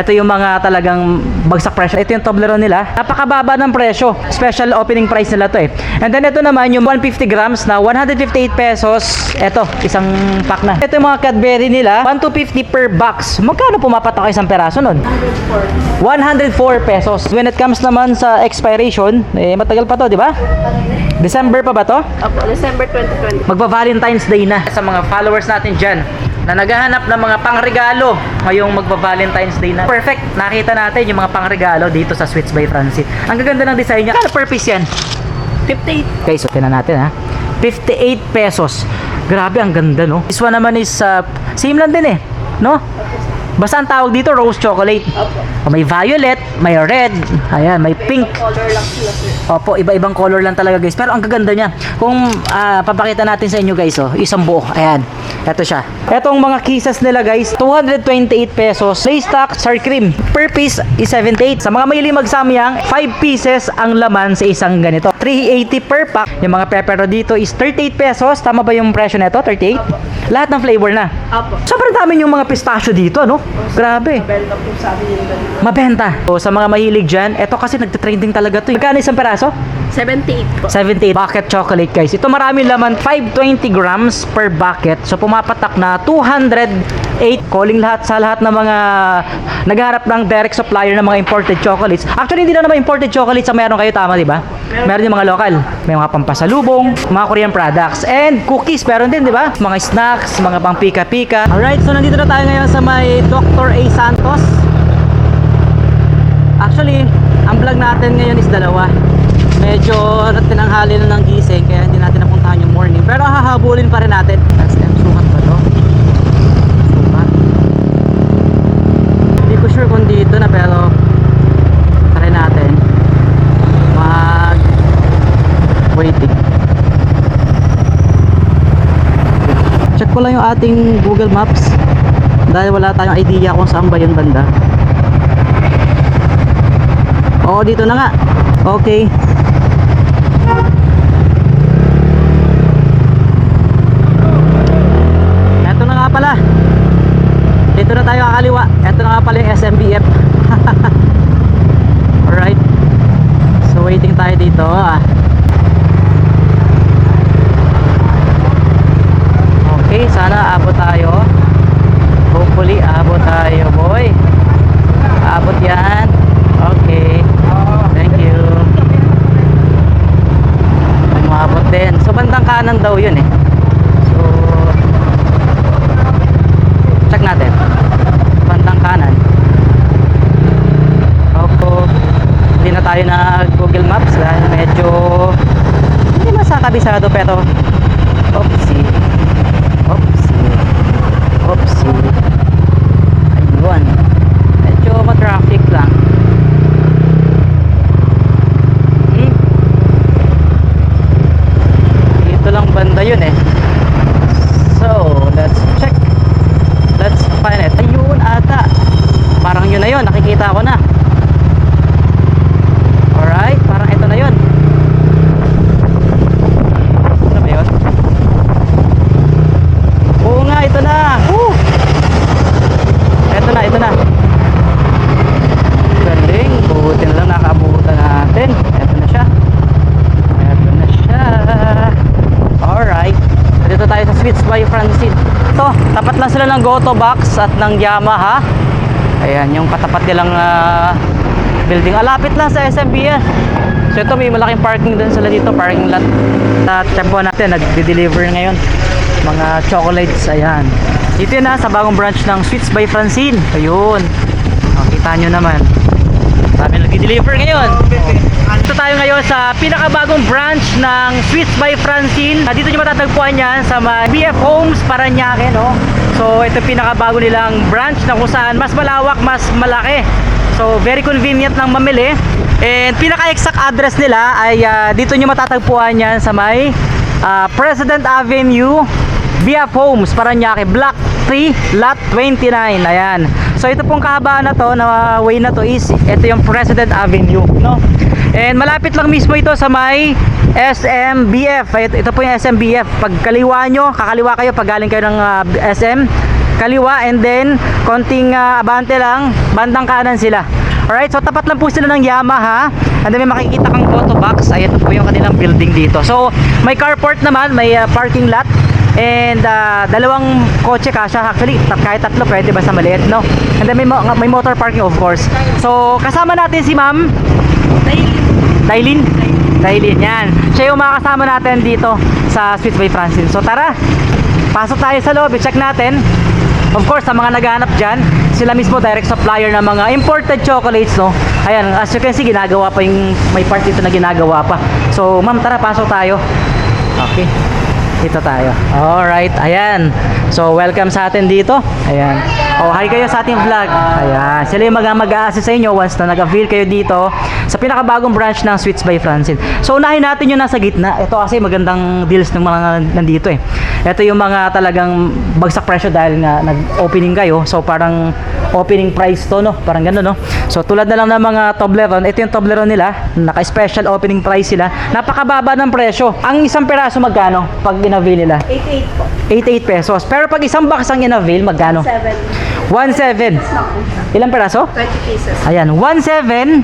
Ito yung mga talagang bagsak presyo. Ito yung Toblerone nila. Napakababa ng presyo. Special opening price nila to eh. And then ito naman yung 150 grams na 158 pesos. Ito, isang pack na. Ito yung mga Cadbury nila. 1,250 per box. Magkano pumapatak isang peraso nun? 104 pesos. When it comes naman sa expiration, eh matagal pa to, di ba? December pa ba to? Opo, December 2020. Magba-Valentine's Day na. Sa mga followers natin dyan na naghahanap ng mga pangregalo ngayong magba-Valentine's Day na. Perfect. Nakita natin yung mga pangregalo dito sa Sweets by Francine. Ang gaganda ng design niya. Ano purpose yan? 58. Okay, so tingnan natin ha. 58 pesos. Grabe, ang ganda no. This one naman is same lang din eh, no? Basta ang tawag dito rose chocolate. Opo. May violet, may red, ayan, may pink. Color lang sila, sir. Opo, iba-ibang color lang talaga guys. Pero ang gaganda niya. Kung papakita natin sa inyo guys, oh, isang buo. Ayan. Ito siya. Etong mga kisses nila guys, 228 pesos. Lace stock, sour cream. Per piece is 78. Sa mga mahilig magsamyang, 5 pieces ang laman sa isang ganito. 380 per pack. Yung mga pepero dito is 38 pesos. Tama ba yung presyo nito? 38? Opo. Lahat ng flavor na. Opo. Sobrang dami yung mga pistachio dito, no? Grabe. Benta po sa amin yung ganito. Mabenta. So, sa mga mahilig dyan, eto kasi nagtitrending talaga to. Magkano isang peraso? 78 po. 78 bucket chocolate guys. Ito marami laman, 520 grams per bucket. So pumapatak na 208. Calling lahat sa lahat ng mga naghaharap ng direct supplier ng mga imported chocolates. Actually hindi na naman imported chocolates ang meron kayo, tama di ba? Meron din mga local. May mga pampasalubong, mga Korean products, and cookies meron din, di ba? Mga snacks, mga pang pika-pika. Alright, so nandito na tayo ngayon sa may Dr. A. Santos. Actually, ang vlog natin ngayon is dalawa. Medyo tinanghali na ng gising kaya hindi natin napuntahan yung morning. Pero hahabulin pa rin natin. SM sukat ba to? Sukat. Hindi ko sure kung dito na pero try natin. Waiting. Check ko lang yung ating Google Maps dahil wala tayong idea kung saan ba yung banda. Oo, dito na nga. Okay. Eto na nga pala. Dito na tayo kakaliwa. Eto na nga pala yung SMBF. Alright. So waiting tayo dito. Okay, sana abot tayo. Hopefully abot tayo, boy. Abot yan. Okay. Thank you. Umabot din. So bandang kanan daw yun eh. So check natin. Bandang kanan. Opo. Hindi na tayo nag Google Maps dahil medyo hindi masakabisado pero oopsie. Oopsie. Oopsie. Ayun. Medyo ma-traffic lang. Banda yun eh. So let's check. Let's find it. Ayun ata. Parang yun na yun. Nakikita ko na. Alright. Parang ito na yun. Ano ba yun? Oo nga. Ito na. Woo! Ito na. Ito na. Galing. Buti na lang nakaabutan natin. Ito na siya. Ito na siya. Alright, dito tayo sa Sweets by Francine. Ito, tapat lang sila ng Goto Box at ng Yamaha. Ayan, yung katapat nilang building. Alapit lang sa SMB yan. So ito, may malaking parking din sila dito, parking lot. At tempo natin, nag-deliver ngayon mga chocolates. Ayan, dito na sa bagong branch ng Sweets by Francine. Ayun, kita nyo naman, kami nag-deliver ngayon. Dito tayo ngayon sa pinakabagong branch ng Sweets by Francine. Dito nyo matatagpuan yan sa BF Homes, Parañaque, no? So ito pinakabago nilang branch na kung saan mas malawak, mas malaki. So very convenient lang mamili. And pinaka-exact address nila ay dito nyo matatagpuan yan sa may President Avenue, BF Homes, Parañaque, Block 3, Lot 29. Ayan. So ito pong kahabaan na to, na way na to is ito yung President Avenue, no? And malapit lang mismo ito sa may SMBF. Ito po yung SMBF. Pag kaliwa nyo, kakaliwa kayo pag galing kayo ng SM, kaliwa, and then konting abante lang, bandang kanan sila. Alright, so tapat lang po sila ng Yamaha. And then may makikita kang photo box. Ayan po yung kanilang building dito. So may carport naman, may parking lot. And dalawang kotse kasha. Actually, kahit tatlo pwede basta maliit, no? And then may motor parking of course. So kasama natin si Ma'am Dailin. Dailin, yan. Siya yung makakasama natin dito sa Sweets by Francine. So tara, pasok tayo sa loob, i-check natin. Of course, sa mga naghahanap dyan, sila mismo direct supplier ng mga imported chocolates, no? Ayan, as you can see, ginagawa pa yung, may part dito na ginagawa pa. So, ma'am, tara, pasok tayo. Okay, dito tayo. Alright, ayan. So, welcome sa atin dito. Ayan. Oh, hi kayo sa ating vlog. Ayan, sila yung mag-a-assist sa inyo once na nag-avail kayo dito sa pinakabagong branch ng Sweets by Francine. So, unahin natin yung nasa gitna. Ito kasi magandang deals ng mga nandito eh. Ito yung mga talagang bagsak presyo dahil nga nag-opening kayo. So parang opening price to, no? Parang gano'n, no? So tulad na lang ng mga Toblerone. Ito yung Toblerone nila. Naka-special opening price sila. Napakababa ng presyo. Ang isang peraso magkano pag in-avail nila? 88 po. 88 pesos. Pero pag isang box ang in-avail, magkano? 7. 1.7. Ilang peraso? 20 pieces. Ayan, 1.7,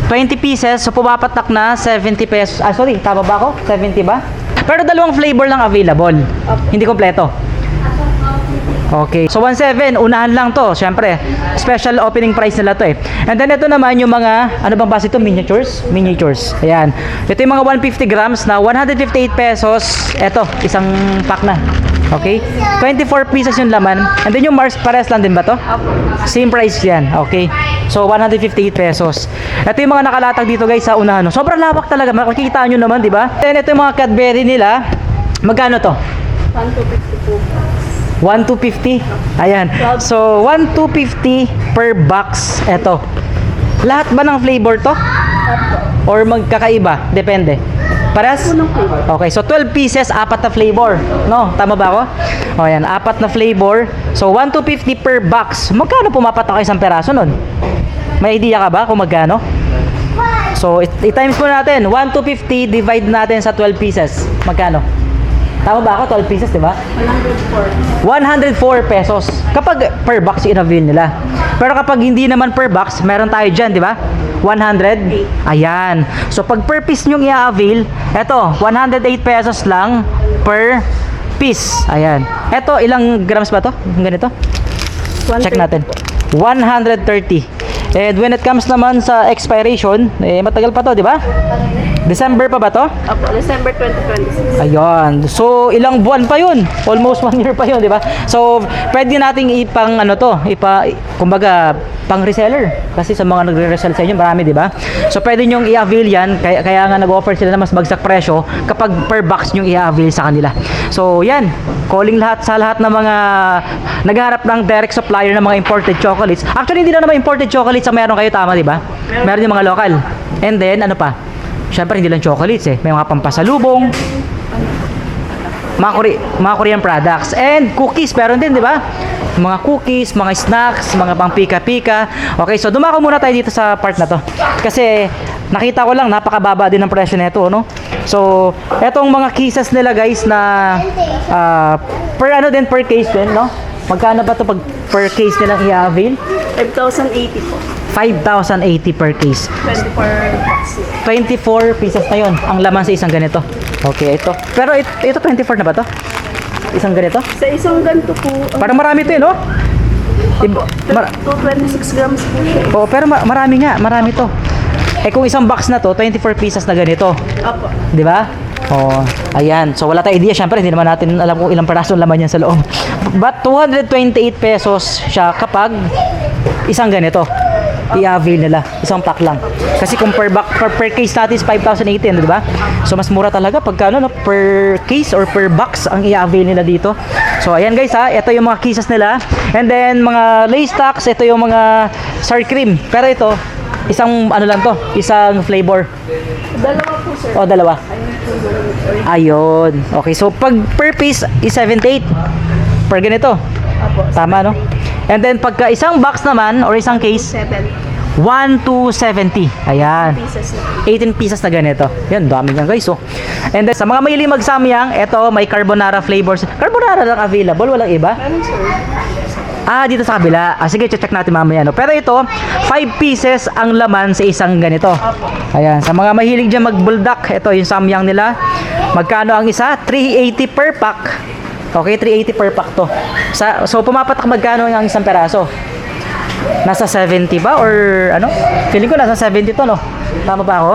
20 pieces. So pumapatak na 70 pesos. Ah, sorry, tama ba ako? 70 ba? Pero dalawang flavor lang available. Hindi kompleto. Okay. So 1.7, unahan lang to. Siyempre, special opening price nila to eh. And then ito naman yung mga, ano bang base ito? Miniatures? Miniatures. Ayan. Ito yung mga 150 grams na 158 pesos. Ito, isang pack na. Okay? 24 pieces yung laman. And then yung Mars, pares lang din ba to? Same price yan. Okay. So 158 pesos. Ito yung mga nakalatag dito guys sa unahan. Sobrang lawak talaga. Makikita nyo naman, di ba? Then ito yung mga Cadbury nila. Magkano to? 1,250 po. 1,250. Ayan. So 1,250 per box. Ito. Lahat ba ng flavor to? Or magkakaiba? Depende. Paras? Okay, so 12 pieces, 4 na flavor. No? Tama ba ako? O yan, 4 na flavor. So 1,250 per box. Magkano pumapatak isang peraso nun? May idea ka ba kung magkano? So i-times mo natin. 1,250 divide natin sa 12 pieces. Magkano? Tama ba ako? 12 pieces, di ba? 104. 104 pesos kapag per box in-avail nila. Pero kapag hindi naman per box, meron tayo dyan, di ba? 100. Ayan. So pag per piece nyong i-avail, eto, 108 pesos lang per piece. Ayan. Eto, ilang grams ba to? Ganito? Check natin. 130. And when it comes naman sa expiration, matagal pa to, di ba? December pa ba to? Opo, December 2026. Ayun. So, ilang buwan pa yun. Almost 1 year pa yun, di ba? So, pwede nating ipang ano to, kumbaga, pang reseller. Kasi sa mga nagre-resell sa inyo, marami, di ba? So, pwede nyong i-avail yan. Kaya nga nag-offer sila na mas bagsak presyo kapag per box nyong i-avail sa kanila. So, yan. Calling sa lahat ng mga naghahanap ng direct supplier ng mga imported chocolates. Actually, hindi na naman imported chocolates ang meron kayo, tama, di ba? Meron yung mga local. And then, ano pa? Siyempre, hindi lang chocolates eh. May mga pampasalubong. Mga Korean products. And cookies, meron din, di ba? Mga cookies, mga snacks, mga pang pika-pika. Okay, so dumako muna tayo dito sa part na to. Kasi nakita ko lang, napakababa din ang presyo nito, no? So, etong mga cases nila guys na per case din, no? Magkano ba to pag per case nilang i-avail? 5,080 po. 5,080 per case. 24 boxes. 24 pieces na yon ang laman sa isang ganito. Okay, ito. Pero ito 24 na ba to? Isang ganito? Sa isang ganito po, Parang marami to eh, no? 226 grams po siya. Oh, pero marami nga, marami to. Eh kung isang box na to, 24 pieces na ganito. Opo. 'Di ba? Oh, ayan. So wala tayong idea, syempre hindi naman natin alam kung ilang peraso laman yan sa loob. But 228 pesos siya kapag isang ganito. I-avail nila, isang pack lang. Kasi kung per case natin is 5,080, di ba? So mas mura talaga pagka no, per case or per box ang i-avail nila dito. So ayan guys ha, ito yung mga cases nila. And then mga lace stocks, ito yung mga sour cream. Pero ito, isang ano lang to, isang flavor. Dalawa po, sir. O, dalawa. Ayun. Okay, so pag per piece is 78. Per ganito. Opo. Tama, no? And then pagka isang box naman or isang case, 7 1 to 70. Ayan. pieces na. 18 pieces na ganito. Yan, dami nga guys. Oh. And then sa mga mahilig magsamyang, eto may carbonara flavors. Carbonara lang available, walang iba. Meron, sir. Dito sa kabila. Sige, check natin mamaya, no? Pero ito, 5 pieces ang laman sa isang ganito. Ayan, sa mga mahilig dyan mag-buldak, ito yung samyang nila. Magkano ang isa? 380 per pack. Okay, 380 per pack to. So, pumapatak magkano ang isang peraso? Nasa 70 ba? Or ano? Feeling ko nasa 70 to, no? Tama ba ako?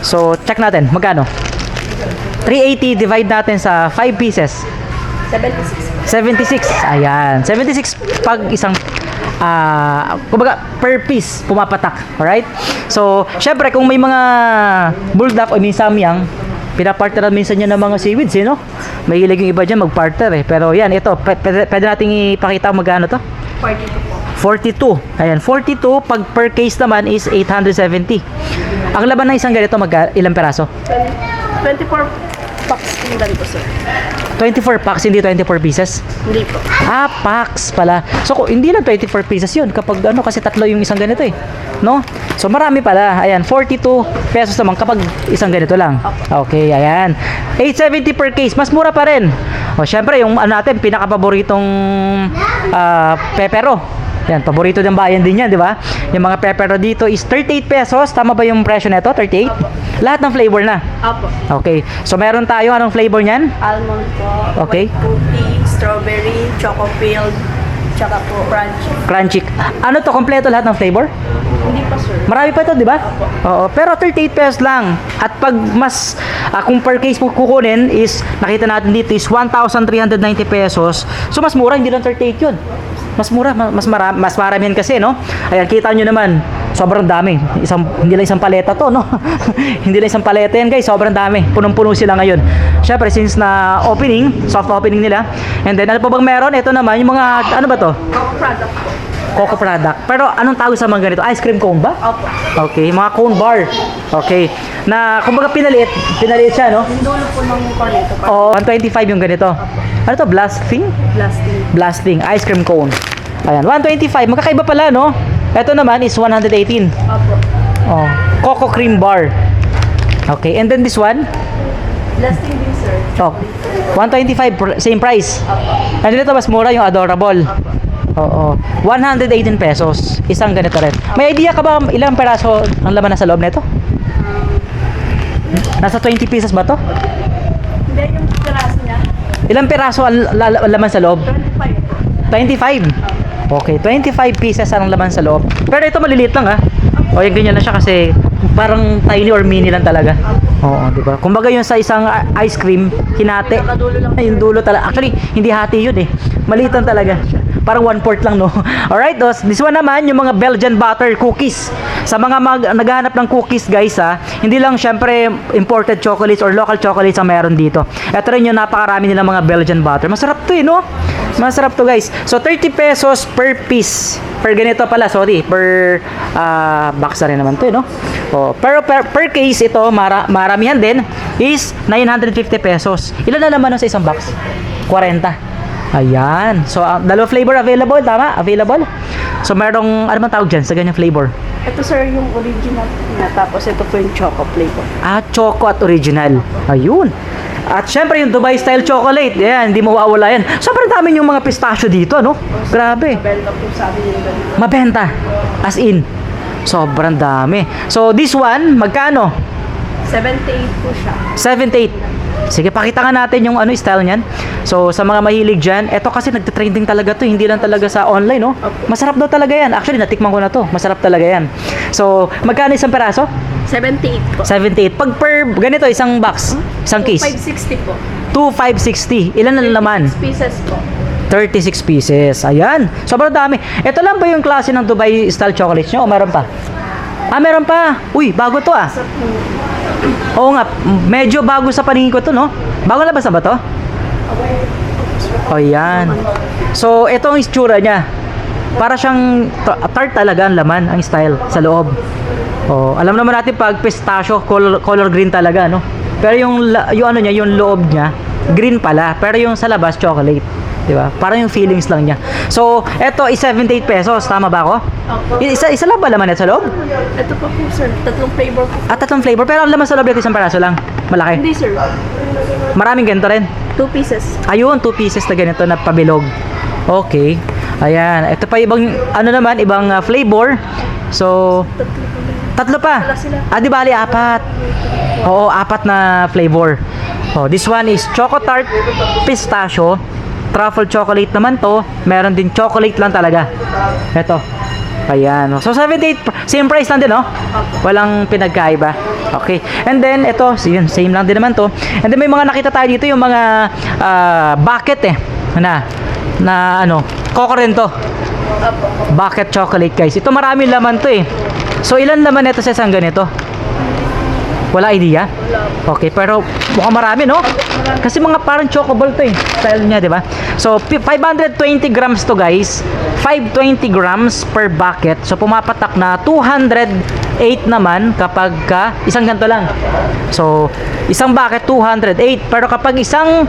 So, check natin. Magkano? 380 divide natin sa 5 pieces. 76. Ayan. 76 pag isang kumbaga per piece pumapatak. Alright? So, syempre kung may mga bulldog o may samyang, pinapartner minsan yan ng mga seaweeds, no? May hilig yung iba dyan mag-partner eh. Pero yan, ito, pwede nating ipakita magkano to? 42. Ayan, 42 pag per case naman is 870. Ang laban ng isang ganito ilang peraso? 24 packs yung ganito, sir. 24 packs, hindi 24 pieces. Hindi po. Packs pala. So, hindi lang 24 pieces yun. Kapag kasi tatlo yung isang ganito eh. No? So, marami pala. Ayan, 42 pesos naman kapag isang ganito lang. Okay, ayan. 870 per case. Mas mura pa rin. O, syempre, yung natin, pinaka-paboritong pepero. Yan, paborito ng bayan din yan, di ba? Yung mga pepero dito is 38 pesos. Tama ba yung presyo nito? 38? Apo. Lahat ng flavor na. Apo. Okay. So, meron tayo. Anong flavor niyan? Almond po. Okay. White cookie, strawberry, choco filled, tsaka po crunchy. Crunchy. Ano to? Kompleto lahat ng flavor? Hindi pa, sir. Marami pa ito, di ba? Oo. Pero 38 pesos lang. At pag mas, kung per case po kukunin is, nakita natin dito is 1,390 pesos. So, mas mura. Hindi lang 38 yun. Mas mura. Mas maramihan kasi, no? Ayan, kita nyo naman. Sobrang dami. Hindi lang isang paleta to, no? Hindi lang isang paleta yan, guys. Sobrang dami. Punong-puno sila ngayon. Syempre, since na opening, soft opening nila. And then, ano pa bang meron? Ito naman, yung mga, ano ba to? Coco product po. Coco product. Pero anong tawag sa mga ganito? Ice cream cone ba? Opo. Okay, mga cone bar. Okay. Na, kumbaga pinaliit siya, no? Yung dulo po ng cornetto. Oo, 125 yung ganito. Ano to? Blasting? Blasting. Ice cream cone. Ayan, 125. Magkakaiba pala, no? Ito naman is 118. Opo. Oh, Coco cream bar. Okay, and then this one? Blasting din, sir. Oh, 125, same price. Opo. And dito mas mura yung adorable. Oo. 118 pesos. Isang ganito rin. May idea ka ba ilang peraso ang laman nasa loob nito? Nasa 20 pieces ba to? Hindi, yung piraso niya. Ilang peraso ang laman sa loob? 25 po. 25. Okay, 25 pieces ang laman sa loob. Pero ito maliliit lang, ha? O yung ganyan na siya kasi parang tiny or mini lang talaga. Oo, di ba? Kumbaga yung sa isang ice cream, hinati. Pinakadulo lang. Yung dulo talaga. Actually, hindi hati yun eh. Maliit lang talaga. Parang 1/4 lang, no? Alright, this one naman, yung mga Belgian butter cookies. Sa mga naghahanap ng cookies, guys, ha? Hindi lang, syempre, imported chocolates or local chocolates ang meron dito. Ito rin yung napakarami nilang mga Belgian butter. Masarap to, eh, no? Masarap to, guys. So, 30 pesos per piece. Per ganito pala, sorry. Per box na rin naman to, no? Oh, pero per case ito, maramihan din, is 950 pesos. Ilan na naman sa isang box? 40. Ayan. So, dalawa flavor available, tama? Available. So, merong, ano bang tawag dyan sa ganyang flavor? Ito, sir, yung original na. Tapos, ito po yung choco flavor. Choco at original. Ayun. At syempre, yung Dubai style chocolate. Yan, hindi mawawala yan. Sobrang dami yung mga pistachio dito, no? Grabe. Mabenta po sa amin yung ganito. Mabenta. As in. Sobrang dami. So, this one, magkano? 78 po siya. 78. Sige, pakita nga natin yung style niyan. So, sa mga mahilig dyan, eto kasi nagte-trending talaga to, hindi lang talaga sa online, no? Masarap daw talaga yan. Actually, natikman ko na to. Masarap talaga yan. So, magkano isang peraso? 78 po. 78. Pag per ganito, isang box, isang case. 560 po. 2,560. Ilan na naman? 6 pieces po. 36 pieces. Ayan. Sobrang dami. Ito lang ba yung klase ng Dubai style chocolates nyo o meron pa? Meron pa. Uy, bago to ah. Oo nga, medyo bago sa paningin ko to, no? Bago labas na ba to? O yan. So, ito ang itsura niya. Para siyang tart talaga ang laman, ang style sa loob. Oh, alam naman natin pag pistachio, color green talaga, no? Pero yung ano niya, yung loob niya, green pala. Pero yung sa labas, chocolate. Diba? Parang yung feelings lang niya. So, ito is 78 pesos. Tama ba ako? Opo. Isa lang ba laman ito sa loob? Ito pa po, sir. Tatlong flavor po. Tatlong flavor. Pero ang laman sa loob ito isang peraso lang. Malaki. Hindi, sir. Maraming ganito rin. 2 pieces. Ayun, 2 pieces na ganito na pabilog. Okay. Ayan, ito pa ibang ano naman, ibang flavor. So, tatlo pa. Di bali apat. Oo, apat na flavor. Oh, this one is Choco Tart Pistachio. Truffle chocolate naman to. Meron din chocolate lang talaga. Ito. Ayan. So, 78, same price lang din, no? Walang pinagkaiba. Okay. And then, ito, yun, same lang din naman to. And then, may mga nakita tayo dito, yung mga bucket na ano, Coco rin to. Bucket chocolate, guys. Ito marami laman to eh. So, ilan laman ito sa isang ganito? Wala idea? Okay, pero mukhang marami, no? Kasi mga parang chocoball to eh. Style niya, di ba? So, 520 grams to, guys. 520 grams per bucket. So, pumapatak na 208 naman kapag isang ganito lang. So, isang bucket, 208. Pero kapag isang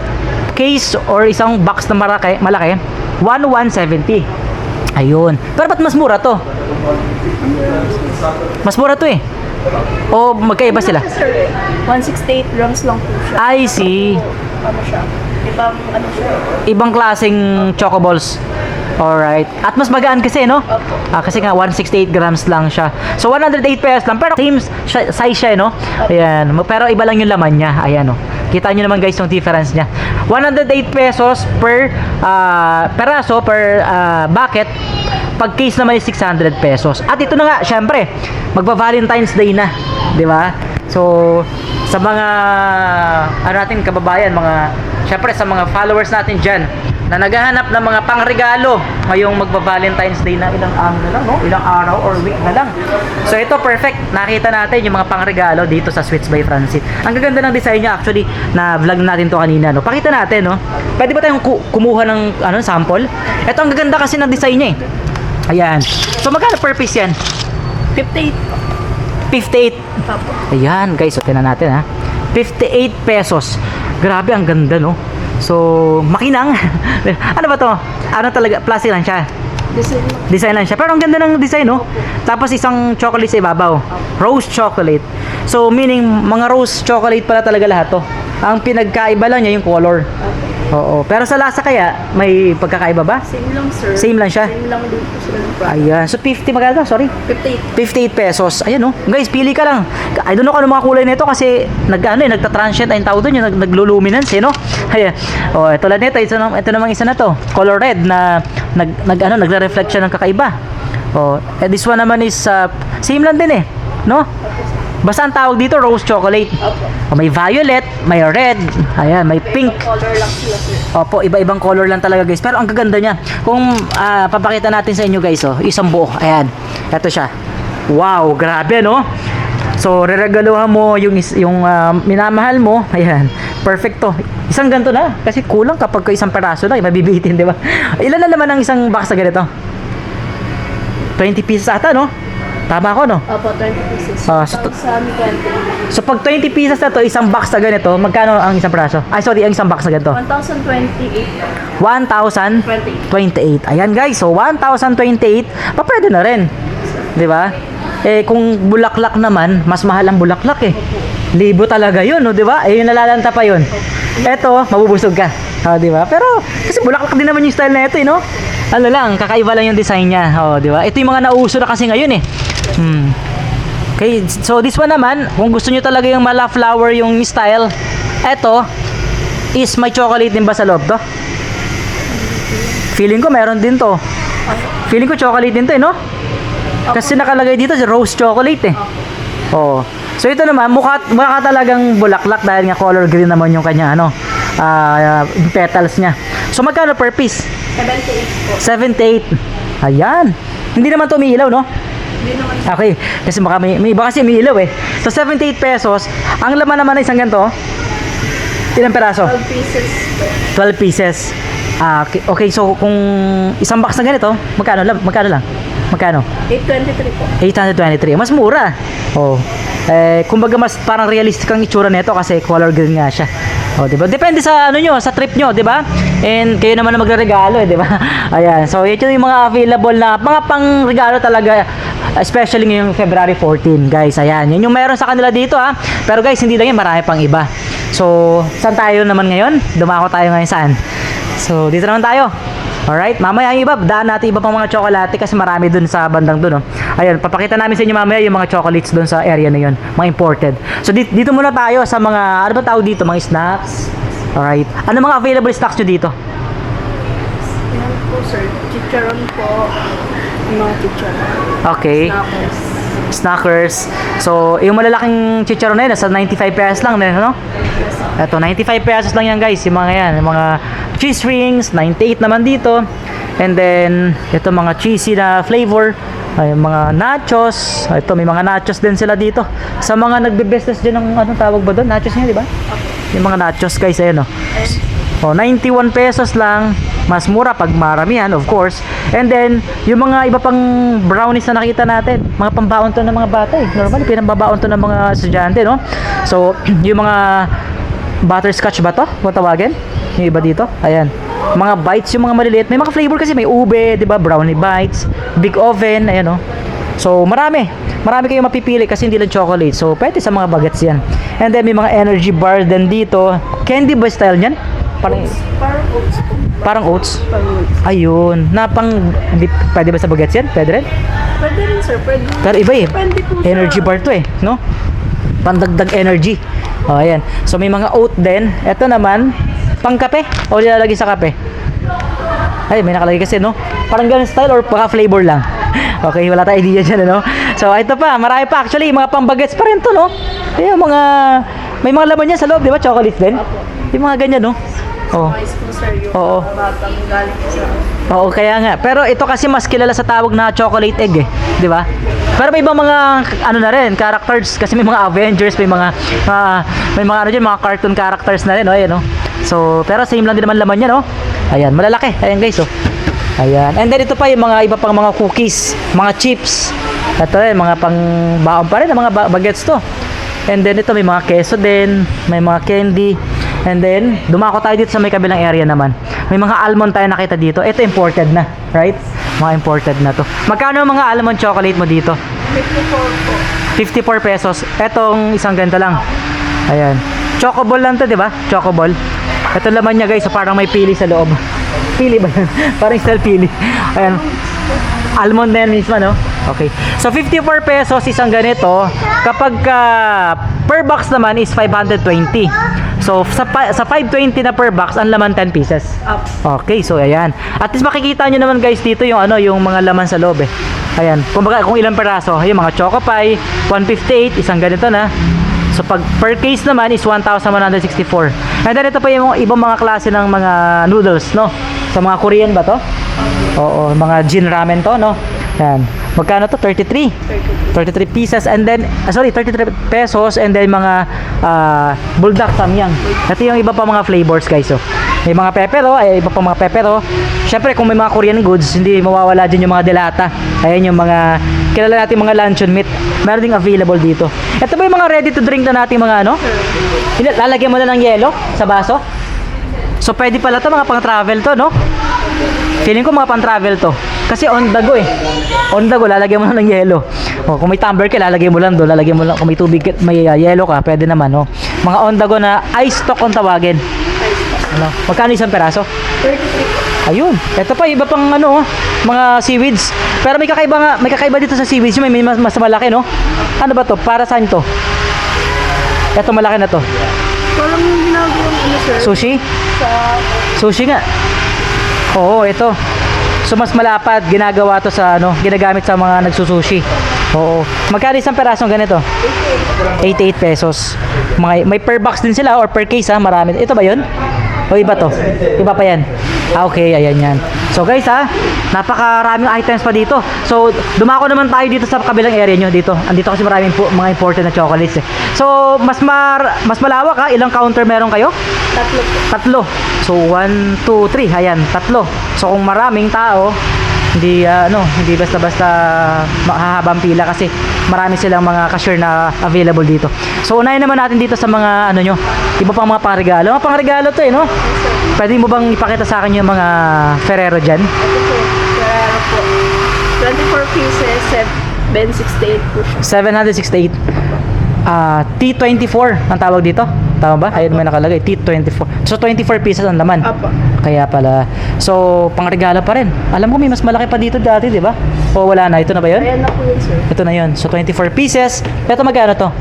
case or isang box na malaki 170. Ayun. Pero ba't mas mura to? Mas mura to eh. O magkaiba sila? Sir, 168 grams lang po siya. I see. Ano siya? Ibang ano siya? Ibang klaseng chocoballs. Alright. At mas magaan kasi, no? Kasi nga 168 grams lang siya. So 108 pesos lang. Pero same size siya, no? Ayan. Pero iba lang yung laman niya. Ayan, no? Kita nyo naman, guys, yung difference niya. 108 pesos per peraso, per bucket. Pag case naman is 600 pesos. At ito na nga, syempre, magba-Valentine's Day na, di ba? So, sa mga natin kababayan, syempre sa mga followers natin dyan, na naghahanap ng mga pangregalo ngayong magba-Valentine's Day na ilang araw na lang, no? Ilang araw or week na lang. So, ito perfect. Nakita natin yung mga pangregalo dito sa Sweets by Francine. Ang gaganda ng design niya, actually, na vlog natin to kanina, no? Pakita natin, no? Pwede ba tayong kumuha ng sample? Ito, ang gaganda kasi ng design niya, eh. Ayan. So, magkano per piece yan? 58. 58. Ayan, guys. So, tinan natin, ha. 58 pesos. Grabe, ang ganda, no? So, makinang. Ano ba to? Ano talaga? Plastic lang siya. Design lang siya. Pero ang ganda ng design, no? Tapos, isang chocolate sa ibabaw. Rose chocolate. So, meaning, mga rose chocolate pala talaga lahat to. Ang pinagkaiba lang niya yung color. Oo. Pero sa lasa kaya, may pagkakaiba ba? Same lang, sir. Same lang siya? Same lang din po sila ng price. Ayan. So, 50 magkano? Sorry? 58. 58 pesos. Ayan, no? Guys, pili ka lang. I don't know kung ano mga kulay nito kasi nagta-transient ay tawag doon, yung nagluluminance, eh, no? Ayan. Oh, tulad nito, ito namang isa na to. Color red na nagre-reflect siya ng kakaiba. Oh, this one naman is same lang din eh, no? Basta ang tawag dito rose chocolate. Oh, may violet, may red, ayan, may pink. Color lang sila, sir. Opo, iba-ibang color lang talaga, guys. Pero ang gaganda niya. Kung papakita natin sa inyo, guys, oh, isang buo. Ayan. Ito siya. Wow, grabe, no? So, reregaluhan mo yung minamahal mo. Ayan. Perfecto. Isang ganito na. Kasi kulang kapag isang peraso lang, mabibitin, di ba? Ilan na naman ang isang box na ganito? 20 pieces ata, no? Tama ako, no? Opo, 20 pieces. Sa amin 20. So, pag 20 pieces na to, isang box na ganito, magkano ang isang peraso? Ay, sorry, ang isang box na ganito. 1,028. 1,028. Ayan, guys. So, 1,028. Pwede na rin. Di ba? Eh, kung bulaklak naman, mas mahal ang bulaklak eh. Libo talaga yun, no? Di ba? Eh, yung nalalanta pa yun. Eto, mabubusog ka. Di ba? Pero, kasi bulaklak din naman yung style na ito, eh, no? Ano lang, kakaiba lang yung design niya. Di ba? Ito yung mga nauso na kasi ngayon, eh. Okay, so this one naman, kung gusto nyo talaga yung mala flower yung style, eto, is may chocolate din ba sa loob to? Feeling ko meron din to. Feeling ko chocolate din to, eh, no? Kasi nakalagay dito si rose chocolate, eh. Oh. So ito naman, mukha talagang bulaklak dahil nga color green naman yung kanya, petals niya. So magkano per piece? 78 po. 78. Ayan. Hindi naman to umiilaw, no? Hindi naman. Okay. Kasi baka may iba kasi umiilaw, eh. So 78 pesos. Ang laman naman ng isang ganito, ilang peraso? 12 pieces po. 12 pieces. Okay, so kung isang box na ganito, magkano lang? Magkano? 823 po. 823. Mas mura. Oh. Kumbaga mas parang realistic ang itsura nito kasi color green nga siya. Oh, 'di ba? Depende sa sa trip nyo, 'di ba? And kayo naman na magregalo, 'di ba? Ayan. So, ito yung mga available na mga pangregalo talaga, especially ngayong February 14, guys. Ayan. Yan yung meron sa kanila dito, ha. Pero guys, hindi lang yan, marami pang iba. So, saan tayo naman ngayon? Dumako tayo ngayon saan? So, dito naman tayo. Alright, mamaya yung iba, daan natin iba pang mga tsokolate kasi marami dun sa bandang dun, oh. Ayun, papakita namin sa inyo mamaya yung mga chocolates dun sa area na yun, mga imported. So dito muna tayo sa mga, ano ba tawag dito, mga snacks. Alright, ano mga available snacks nyo dito? Yan po, sir. Chicharon po. Yung mga chicharon. Okay. Snackers. Snackers. So, yung malalaking chicharon na yun, nasa 95 pesos lang din, ano? Ito, 95 pesos lang yan, guys. Yung mga yan, yung mga cheese rings, 98 naman dito. And then, ito mga cheesy na flavor. Ay, mga nachos. Ito, may mga nachos din sila dito. Sa mga nagbe-business dyan ng, anong tawag ba doon? Nachos niya, di ba? Yung mga nachos, guys, ayan, oh. Oh, 91 pesos lang. Mas mura pag maramihan, of course. And then, yung mga iba pang brownies na nakita natin, mga pambaon to ng mga bata eh. Normally, pinambabaon to ng mga estudyante, no? So, yung mga butterscotch ba to? Kung tawagin? Yung iba dito? Ayan. Mga bites, yung mga maliliit. May mga flavor kasi. May ube, di ba? Brownie bites. Big oven, ayan, no? So, marami. Marami kayong mapipili kasi hindi lang chocolate. So, pwede sa mga bagets yan. And then, may mga energy bar din dito. Candy ba style niyan? Parang Parang oats po. Parang oats. Parang oats. Ayun. Pwede ba sa bagets yan? Pwede rin? Pwede rin, sir. Pwede. Pero iba eh. Depende po sa... Energy bar to eh. No? Pandagdag energy. O, ayan. So, may mga oat din. Ito naman, pang kape. O nilalagay sa kape. Ay, may nakalagay kasi, no? Parang ganun style or baka flavor lang. Okay, wala tayong idea dyan, no? So, ito pa. Marami pa. Actually, mga pang bagets pa rin to, no? Ayun, may mga laman yan sa loob, di ba? Chocolate din. Yung mga ganyan, no? Oh. Ice po, sir. Yung Oo. mga batang galing sa... Oo, kaya nga. Pero ito kasi mas kilala sa tawag na chocolate egg eh. Di ba? Pero may ibang mga, ano na rin, characters. Kasi may mga Avengers, may mga ano dyan, mga cartoon characters na rin. Oh, ayan, oh. So, pero same lang din naman laman yan, oh. Ayan, malalaki. Ayan, guys, oh. Ayan. And then ito pa yung mga iba pang mga cookies, mga chips. Ito eh, mga pang baon pa rin, mga bagets to. And then ito may mga keso din, may mga candy. And then, dumako tayo dito sa may kabilang area naman. May mga almond tayo nakita dito. Ito imported na, right? Mga imported na to. Magkano ang mga almond chocolate mo dito? 54 po. 54 pesos. Etong isang ganito lang. Ayan. Chocoball lang to, di ba? Chocoball. Ito laman niya, guys. So, parang may pili sa loob. Pili ba yan? Parang style pili. Ayan. Almond na yan mismo, no? Okay. So, 54 pesos isang ganito. Kapag per box naman is 520. So, sa 520 na per box, ang laman 10 pieces. Up. Okay, so ayan. At least makikita nyo naman guys dito yung yung mga laman sa loob eh. Ayan. Kung ilang peraso, yung mga Choco Pie, 158, isang ganito na. So, pag per case naman is 1,164. And then ito pa yung ibang mga klase ng mga noodles, no? Sa mga Korean ba to? Oo, mga Jin ramen to, no? Ayan. Magkano to? 33 pieces and then 33 pesos and then mga buldak samyang. Ito yung iba pa mga flavors guys, oh. May mga pepero, iba pa mga pepero. Syempre kung may mga Korean goods, hindi mawawala din yung mga delata. Ayan yung mga kilala natin mga luncheon meat. Meron ding available dito. Ito ba yung mga ready to drink na natin mga ano? Lalagyan mo na ng yelo sa baso. So pwede pala to mga pang travel to, no? Feeling ko mga pang-travel to. Kasi on the go eh. On the go, lalagyan mo na ng yelo. O, kung may tumbler ka, lalagyan mo lang doon. Lalagyan mo lang. Kung may tubig, may yelo ka, pwede naman. Oh. Mga on the go na ice stock kung tawagin. Ano? Magkano isang peraso? 33. Ayun. Ito pa, iba pang ano, mga seaweeds. Pero may kakaiba dito sa seaweeds. May mas malaki, no? Ano ba to? Para saan to? Ito malaki na to. Parang yung ginagawang ano, sir? Sushi? Sa... Sushi nga. Oo, ito. So mas malapad, ginagawa to sa ginagamit sa mga nagsusushi. Oo. Magkano isang perasong ganito? 88 pesos. May per box din sila or per case ha, marami. Ito ba 'yun? O iba to? Iba pa yan. Okay, ayan yan. So guys napakaraming items pa dito. So dumako naman tayo dito sa kabilang area nyo dito. Andito kasi maraming mga imported na chocolates eh. So mas malawak ha. Ilang counter meron kayo? Tatlo. So 1, 2, 3. Ayan, tatlo. So kung maraming tao, hindi basta-basta mahahabang pila kasi marami silang mga cashier na available dito. So unahin naman natin dito sa mga nyo, iba pang mga pangregalo. Mga pangregalo to no? Pwede mo bang ipakita sa akin yung mga Ferrero dyan? Ito po. Ferrero po. 24 pieces, 768 po siya. 768. T24 ang tawag dito? Tama ba? Ayun may nakalagay, T24. So 24 pieces ang laman. Apo. Kaya pala. So, pangregalo pa rin. Alam ko may mas malaki pa dito dati, di ba? O wala na, ito na ba yun? Ayan na po yun, sir. Ito na yun. So 24 pieces. Ito magkano to?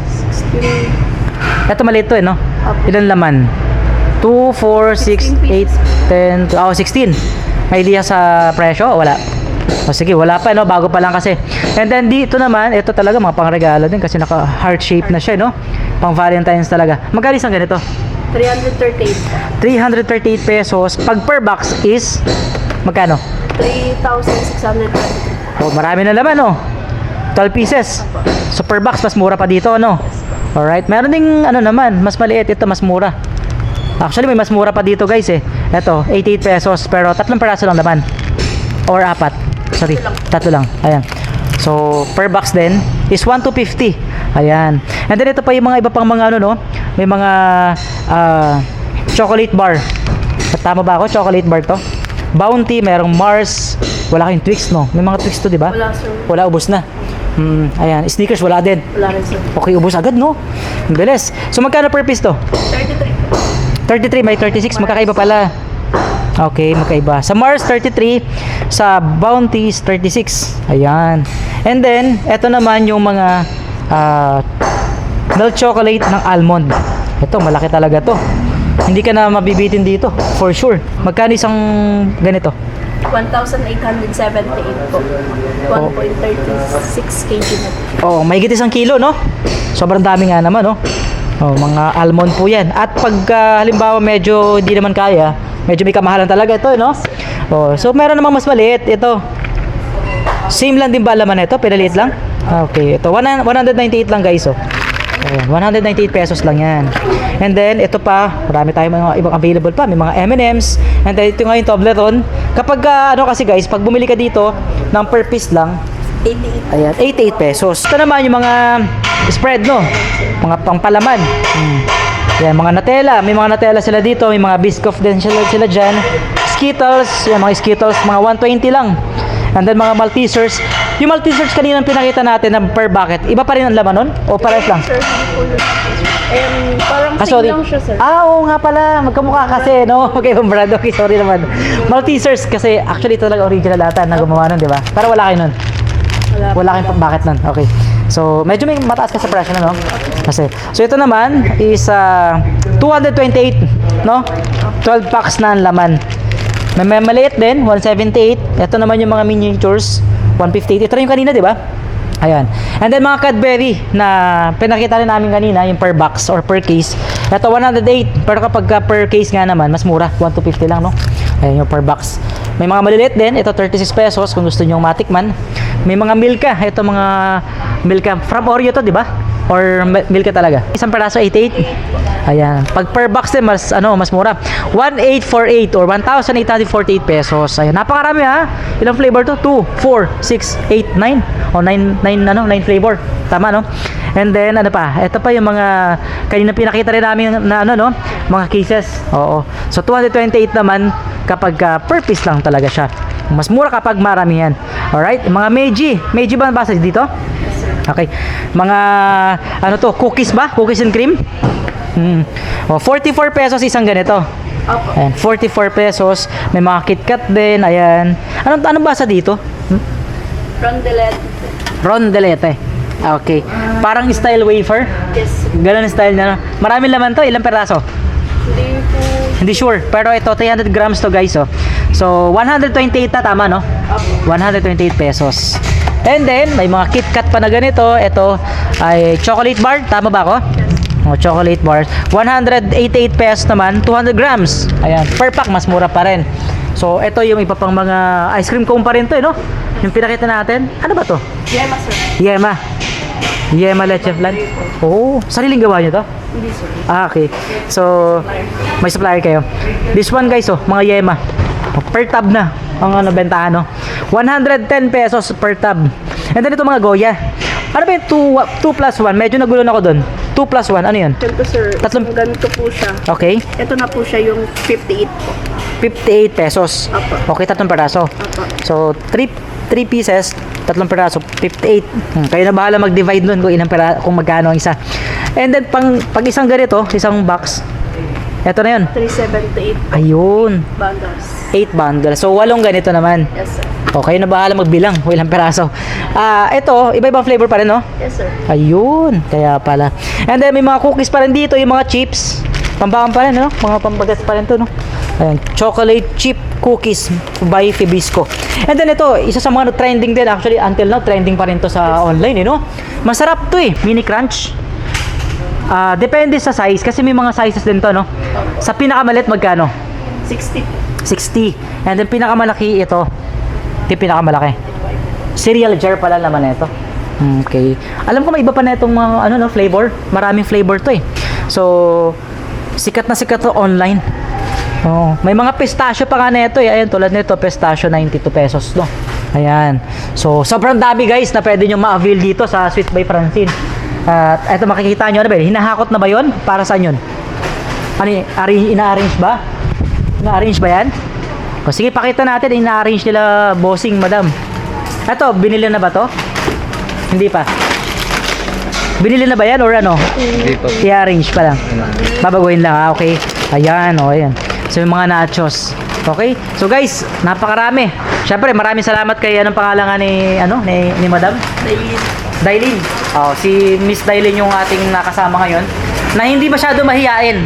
16. Ito maliit to eh, no? Apo. Ilan laman? 2, 4, 6, 8, 10, 16. May idea sa presyo? O wala? O sige, wala pa, no? Bago pa lang kasi. And then dito naman, ito talaga mga pangregalo din kasi naka heart shape na siya, no? Pang Valentine's talaga. Magkano isang ganito? 338. 338 pesos. Pag per box is magkano? 3,620. Oh, marami na laman, no? 12 pieces. So per box mas mura pa dito, no? Alright, meron ding ano naman, mas maliit, ito mas mura. Actually, may mas mura pa dito, guys, eh. Ito, 88 pesos, pero tatlong peraso lang laman. Or apat. Sorry, tatlo lang. Ayan. So, per box din is 1,250. Ayan. And then ito pa yung mga iba pang mga ano, no? May mga chocolate bar. Tama ba ako? Chocolate bar to? Bounty, merong Mars. Wala kayong Twix, no? May mga Twix to, di ba? Wala, sir. Wala, ubos na. Ayan, sneakers wala din. Wala rin, sir. Okay, ubos agad, no? Ang bilis. So, magkano per piece to? 33. 33, may 36. Magkakaiba pala. Okay, magkaiba. Sa Mars, 33. Sa Bounties, 36. Ayan. And then, eto naman yung mga milk chocolate ng almond. Ito, malaki talaga to. Hindi ka na mabibitin dito, for sure. Magkano isang ganito? 1,878 po. 1.36 kg na po. Oh, may higit isang kilo, no? Sobrang dami nga naman, no? Oh, mga almond po yan. At pag halimbawa medyo hindi naman kaya, medyo may kamahalan talaga ito, no? Oh, so meron namang mas maliit. Ito. Same lang din ba laman nito? Pinaliit lang? Okay, ito 198 lang, guys, oh. Ayan, 198 pesos lang yan. And then, ito pa, marami tayong mga ibang available pa. May mga M&M's. And then, ito nga yung Toblerone. Kapag, ano kasi guys, pag bumili ka dito ng per piece lang, 88. ayan, 88 pesos. Ito naman yung mga spread, no? Mga pangpalaman. Ayan, mga Nutella. May mga Nutella sila dito. May mga Biscoff din sila dyan. Skittles. Ayan, mga Skittles. Mga 120 lang. And then, mga Maltesers. Yung Maltesers kanina pinakita natin na per bucket, iba pa rin ang laman nun? O pares lang? Sir, hindi po yun. Parang Ah, same sorry. lang siya, sir. Oo nga pala. Magkamukha kasi, no? Okay, brand. Okay, sorry naman. Maltesers kasi actually ito talaga original ata na gumawa nun, di ba? Para wala kayo nun. Wala kayong bucket nun. Okay. So, medyo may mataas ka sa presyo na, no? Kasi, so ito naman is 228, no? 12 packs na ang laman. May maliit din, 178. Ito naman yung mga miniatures, 158. Ito rin yung kanina, di ba? Ayan. And then mga Cadbury na pinakita rin namin kanina, yung per box or per case. Ito 108, pero kapag per case nga naman, mas mura, 1,250 lang, no? Ayan yung per box. May mga maliliit din, ito 36 pesos kung gusto niyo matikman. May mga Milka, ito mga Milka from Oreo to, di ba? Or Milka talaga. Isang peraso 88. Ayan. Pag per box din mas mas mura. 1,848 or 1,848 pesos. Ayan. Napakarami, ha. Ilang flavor to? 2, 4, 6, 8, 9. O 9 flavor. Tama, no? And then ano pa? Ito pa yung mga kanina pinakita rin namin na mga cases. Oo. So 228 naman kapag per piece lang talaga siya. Mas mura kapag maramihan. Alright? Mga Meiji ba nabasa dito? Okay. Mga cookies ba? Cookies and cream? 44 pesos isang ganito. Opo. Ayan, 44 pesos. May mga KitKat din. Ayan. Anong basa dito? Rondelet. Rondelete. Okay. Parang style wafer. Yes. Ganun ang style niya. Maraming laman to. Ilang peraso? Hindi po. Hindi sure. Pero ito, 300 grams to, guys. Oh. So, 128 na. Tama, no? Opo. 128 pesos. And then, may mga KitKat pa na ganito. Ito ay chocolate bar. Tama ba ako? Oh, chocolate bars. 188 pesos naman. 200 grams. Ayan. Per pack, mas mura pa rin. So, ito yung iba pang mga ice cream cone pa rin to, no? Yung pinakita natin. Ano ba to? Yema, sir. Yema. Yema leche flan. Oh, sariling gawa nyo to? Hindi, sir. Ah, okay. So, may supplier kayo. This one, guys, mga Yema. Per tab na. Ang bentahan, no? 110 pesos per tab. And then ito mga Goya. Ano ba yung 2 plus 1? Medyo nagulo na ako doon. 2 plus 1, ano yun? Ito, sir. Ganito po siya. Okay. Ito na po siya yung 58 po. 58 pesos. Apo. Okay, 3 peraso. Apo. So, 3 pieces, 3 peraso, 58. Kayo na bahala mag-divide nun kung magkano ang isa. And then, pag isang ganito, isang box, ito na yun. 378 Ayun. bundles. 8 bundles. So, 8 ganito naman. Yes, sir. Okay, na bahala magbilang kung ilang peraso. Ito, iba-ibang flavor pa rin, no? Yes, sir. Ayun, kaya pala. And then, may mga cookies pa rin dito, yung mga chips. Pambakan pa rin, no? Mga pambagas pa rin to, no? Ayan, chocolate chip cookies by Fibisco. And then ito, isa sa mga trending din. Actually, until now, trending pa rin to sa online, no? Masarap to eh, mini crunch. Depende sa size, kasi may mga sizes din to, no? Sa pinakamalit, magkano? 60. 60. And then pinakamalaki ito. Ito yung pinakamalaki. Cereal jar pala naman ito. Okay. Alam ko may iba pa na itong mga flavor. Maraming flavor to eh. So, sikat na sikat to online. Oh, may mga pistachio pa nga na ito eh. Ayan, tulad nito, pistachio 92 pesos, no? Ayan. So, sobrang dami guys na pwede nyo ma-avail dito sa Sweets by Francine. At ito makikita nyo na ba? Hinahakot na ba yun? Para saan yun? Ano, ina-arrange ba? Ina-arrange ba yan? O sige, pakita natin. Ina-arrange nila bossing, madam. Ito, binili na ba to? Hindi pa. Binili na ba yan or ano? Hindi pa. I-arrange pa lang. Babaguhin lang, okay. Ayan, o, ayan. So, yung mga nachos. Okay? So, guys, napakarami. Siyempre, maraming salamat kay anong pangalan nga ni madam? Dailin. Oh, si Miss Dailin yung ating nakasama ngayon na hindi masyado mahiyain.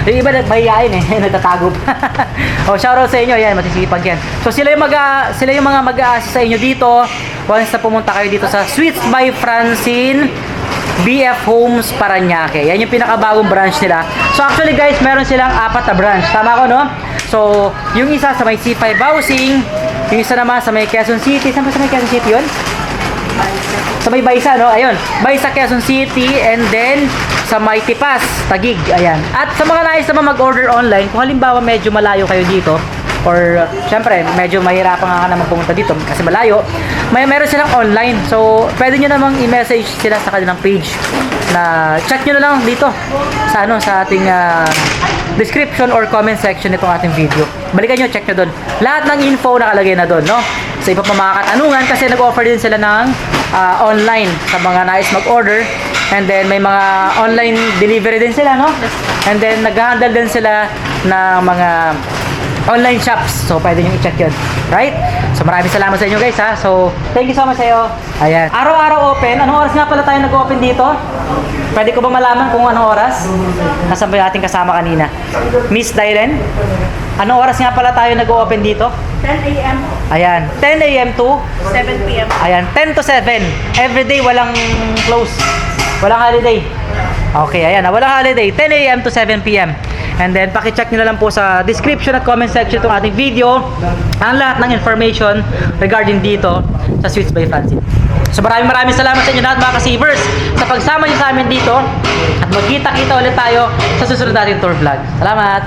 Yung iba mahiyain eh, nagtatago pa. Oh, shoutout sa inyo, yan, matisipag yan. So sila yung mga mag-a-assist sa inyo dito once na pumunta kayo dito sa Sweets by Francine BF Homes Parañaque. Yan yung pinakabagong branch nila. So actually guys, meron silang 4 na branch. Tama ko, no? So, yung isa sa may C5 Housing, yung isa naman sa may Quezon City. Saan ba sa may Quezon City yun? Sa may Baysa, no? Ayun. Baysa, Quezon City, and then sa may Tipas, Taguig. Ayan. At sa mga nais naman mag-order online, kung halimbawa medyo malayo kayo dito, or syempre, medyo mahirapan nga naman pumunta dito kasi malayo, meron silang online. So, pwede nyo namang i-message sila sa kanilang page na check nyo na lang dito sa sa ating description or comment section nitong ating video. Balikan nyo, check nyo doon. Lahat ng info nakalagay na doon, no? Sa iba pa mga katanungan kasi nag-offer din sila ng online sa mga nais mag-order. And then may mga online delivery din sila, no? And then nag-handle din sila ng mga online shops. So pwede nyo i-check yun. Right? So maraming salamat sa inyo guys ha. So thank you so much sa iyo. Ayan. Araw-araw open. Anong oras nga pala tayo nag-open dito? Pwede ko ba malaman kung anong oras? Nasaan ba yung ating kasama kanina? Miss Dailen? Anong oras nga pala tayo nag-open dito? 10 a.m. Ayan. 10 a.m. to? 7 p.m. Ayan. 10 to 7. Everyday walang close. Walang holiday. Okay, ayan. Walang holiday. 10 a.m. to 7 p.m. And then, pakicheck nyo na lang po sa description at comment section itong ating video ang lahat ng information regarding dito sa Sweets by Francine. So maraming salamat sa inyo lahat mga ka-savers sa pagsama nyo sa amin dito at magkita-kita ulit tayo sa susunod nating tour vlog. Salamat!